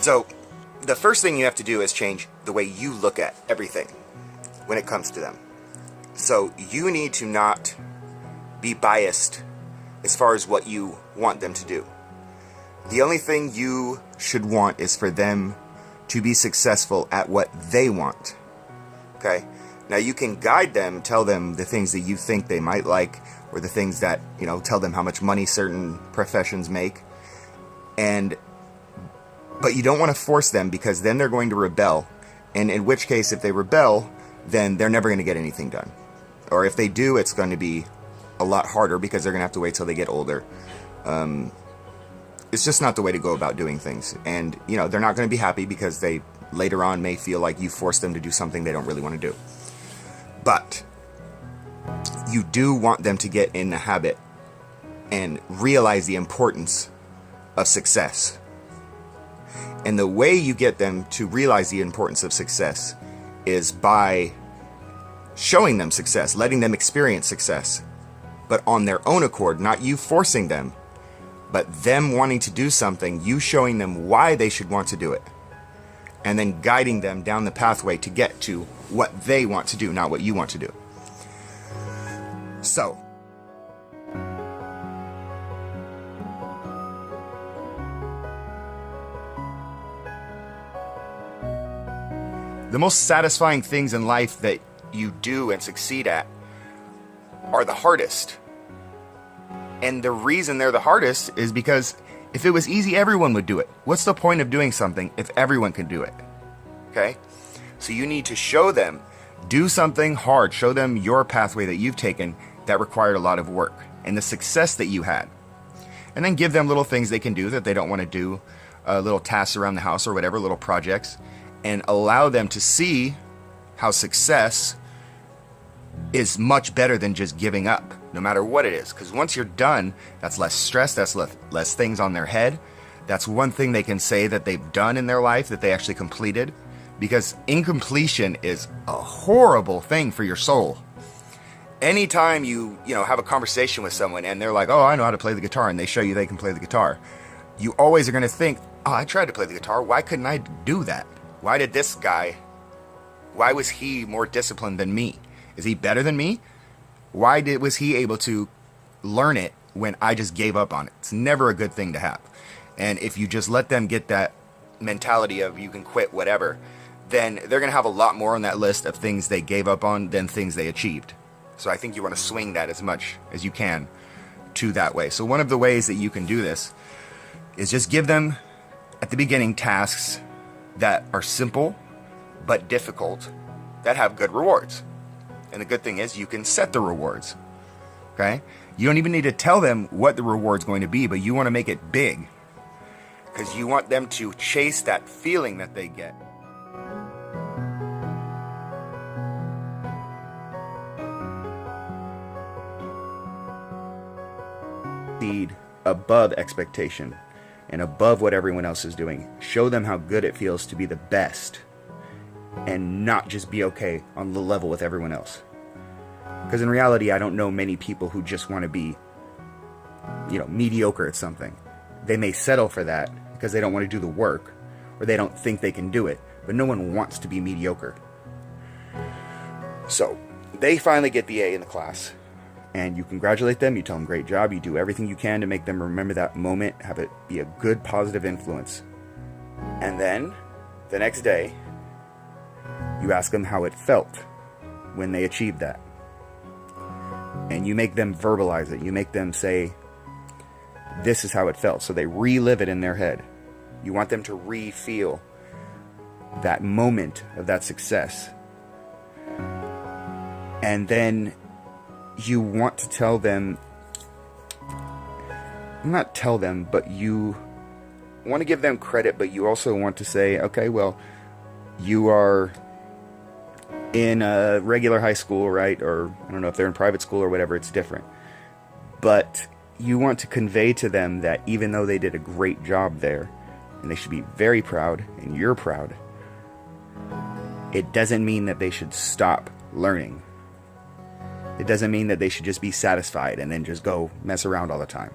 So the first thing you have to do is change the way you look at everything when it comes to them. So you need to not be biased as far as what you want them to do. The only thing you should want is for them to be successful at what they want. Okay? Now you can guide them, tell them the things that you think they might like, or the things that, tell them how much money certain professions make. But you don't want to force them, because then they're going to rebel. And in which case, if they rebel, then they're never going to get anything done. Or if they do, it's going to be a lot harder, because they're going to have to wait till they get older. It's just not the way to go about doing things. And, they're not going to be happy, because they later on may feel like you forced them to do something they don't really want to do. But you do want them to get in the habit and realize the importance of success. And the way you get them to realize the importance of success is by showing them success, letting them experience success, but on their own accord, not you forcing them, but them wanting to do something, you showing them why they should want to do it, and then guiding them down the pathway to get to what they want to do, not what you want to do. So, the most satisfying things in life that you do and succeed at are the hardest. And the reason they're the hardest is because if it was easy, everyone would do it. What's the point of doing something if everyone can do it? Okay? So you need to show them, do something hard, show them your pathway that you've taken that required a lot of work and the success that you had. And then give them little things they can do that they don't want to do, little tasks around the house or whatever, little projects, and allow them to see how success is much better than just giving up, no matter what it is. Because once you're done, that's less stress, that's less things on their head. That's one thing they can say that they've done in their life that they actually completed. Because incompletion is a horrible thing for your soul. Anytime you have a conversation with someone and they're like, oh, I know how to play the guitar, and they show you they can play the guitar, you always are going to think, oh, I tried to play the guitar. Why couldn't I do that? Why was he more disciplined than me? Is he better than me? Why was he able to learn it when I just gave up on it? It's never a good thing to have. And if you just let them get that mentality of you can quit whatever, then they're going to have a lot more on that list of things they gave up on than things they achieved. So I think you want to swing that as much as you can to that way. So one of the ways that you can do this is just give them at the beginning tasks that are simple but difficult that have good rewards. And the good thing is you can set the rewards. Okay? You don't even need to tell them what the reward's going to be, but you want to make it big, because you want them to chase that feeling that they get. Above expectation and above what everyone else is doing. Show them how good it feels to be the best and not just be okay on the level with everyone else. Because in reality, I don't know many people who just want to be, mediocre at something. They may settle for that because they don't want to do the work, or they don't think they can do it, but no one wants to be mediocre. So they finally get the A in the class, and you congratulate them, you tell them great job, you do everything you can to make them remember that moment, have it be a good positive influence. And then the next day you ask them how it felt when they achieved that, and you make them verbalize it. You make them say, this is how it felt, so they relive it in their head. You want them to re-feel that moment of that success. And then you want to tell them, not tell them, but you want to give them credit, but you also want to say, okay, well, you are in a regular high school, right? Or I don't know if they're in private school or whatever, it's different. But you want to convey to them that even though they did a great job there, and they should be very proud, and you're proud, it doesn't mean that they should stop learning. It doesn't mean that they should just be satisfied and then just go mess around all the time.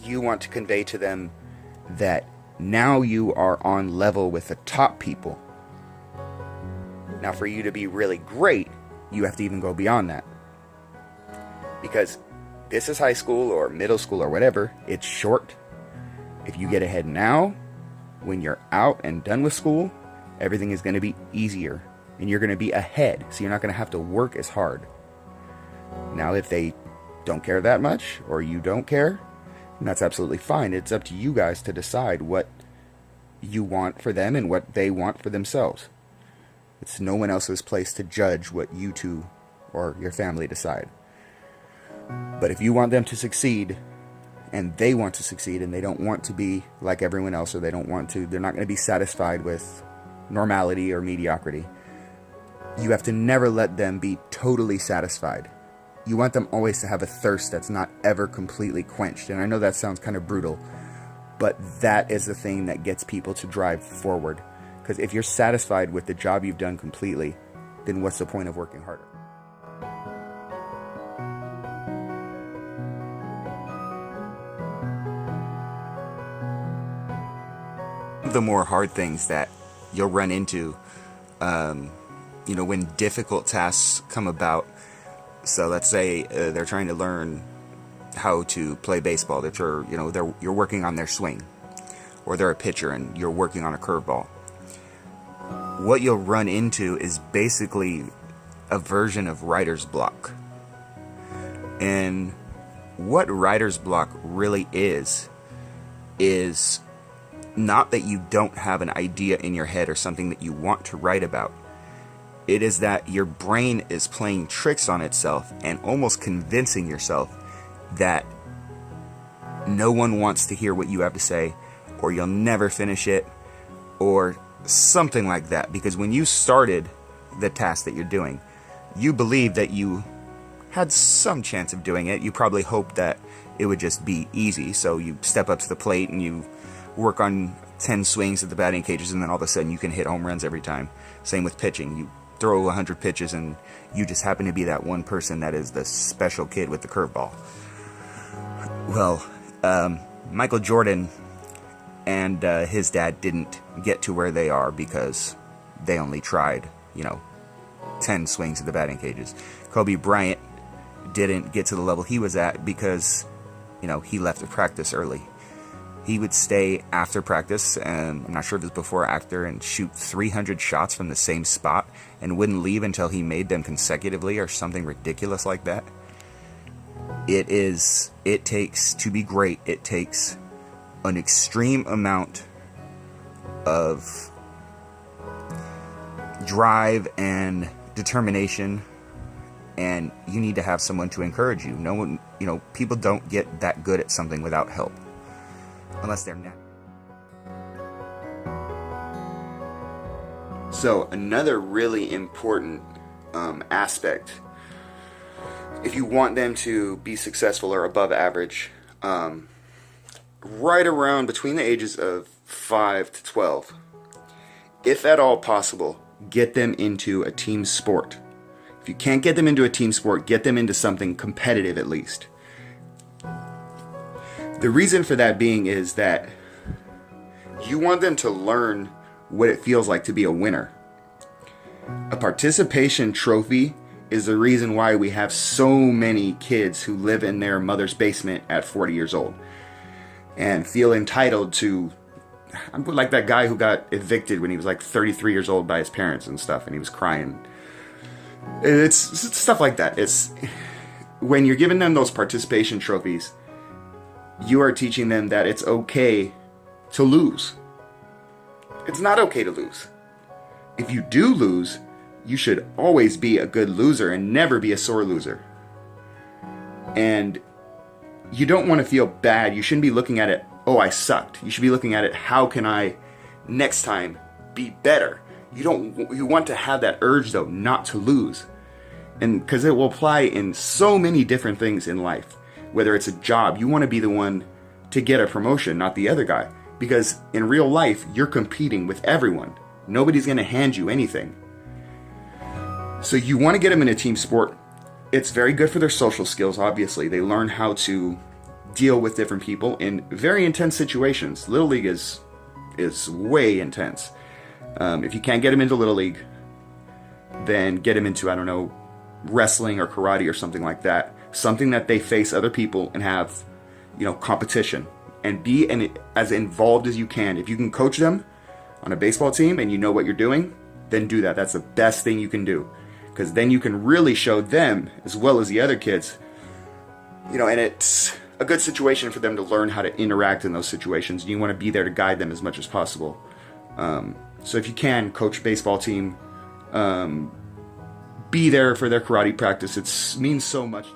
You want to convey to them that now you are on level with the top people. Now, for you to be really great, you have to even go beyond that. Because this is high school or middle school or whatever. It's short. If you get ahead now, when you're out and done with school, everything is going to be easier. And you're going to be ahead. So you're not going to have to work as hard. Now, if they don't care that much, or you don't care, that's absolutely fine. It's up to you guys to decide what you want for them and what they want for themselves. It's no one else's place to judge what you two or your family decide. But if you want them to succeed, and they want to succeed, and they don't want to be like everyone else, or they're not going to be satisfied with normality or mediocrity, you have to never let them be totally satisfied. You want them always to have a thirst that's not ever completely quenched. And I know that sounds kind of brutal, but that is the thing that gets people to drive forward. Because if you're satisfied with the job you've done completely, then what's the point of working harder? The more hard things that you'll run into, when difficult tasks come about. So let's say they're trying to learn how to play baseball. You're working on their swing, or they're a pitcher and you're working on a curveball. What you'll run into is basically a version of writer's block. And what writer's block really is not that you don't have an idea in your head or something that you want to write about. It is that your brain is playing tricks on itself and almost convincing yourself that no one wants to hear what you have to say, or you'll never finish it, or something like that. Because when you started the task that you're doing, you believed that you had some chance of doing it. You probably hoped that it would just be easy. So you step up to the plate and you work on 10 swings at the batting cages, and then all of a sudden you can hit home runs every time. Same with pitching. You throw 100 pitches and you just happen to be that one person that is the special kid with the curveball. Well, Michael Jordan and his dad didn't get to where they are because they only tried, 10 swings at the batting cages. Kobe Bryant didn't get to the level he was at because, he left the practice early. He would stay after practice, and I'm not sure if it was before or after, and shoot 300 shots from the same spot and wouldn't leave until he made them consecutively or something ridiculous like that. It takes, to be great, it takes an extreme amount of drive and determination, and you need to have someone to encourage you. No one, people don't get that good at something without help. Unless they're not. So another really important aspect, if you want them to be successful or above average, right around between the ages of 5 to 12, if at all possible, get them into a team sport. If you can't get them into a team sport, get them into something competitive at least. The reason for that being is that you want them to learn what it feels like to be a winner. A participation trophy is the reason why we have so many kids who live in their mother's basement at 40 years old and feel entitled to, I'm like that guy who got evicted when he was like 33 years old by his parents and stuff, and he was crying. It's stuff like that. It's when you're giving them those participation trophies, you are teaching them that it's okay to lose. It's not okay to lose. If you do lose, you should always be a good loser and never be a sore loser. And you don't want to feel bad. You shouldn't be looking at it, oh, I sucked. You should be looking at it, how can I next time be better? You want to have that urge, though, not to lose. And because it will apply in so many different things in life. Whether it's a job, you want to be the one to get a promotion, not the other guy. Because in real life, you're competing with everyone. Nobody's going to hand you anything. So you want to get them in a team sport. It's very good for their social skills, obviously. They learn how to deal with different people in very intense situations. Little League is way intense. If you can't get them into Little League, then get them into, I don't know, wrestling or karate or something like that. Something that they face other people and have, competition. And be as involved as you can. If you can coach them on a baseball team and you know what you're doing, then do that. That's the best thing you can do. Because then you can really show them, as well as the other kids, and it's a good situation for them to learn how to interact in those situations. You want to be there to guide them as much as possible. So if you can, coach baseball team, be there for their karate practice. It means so much.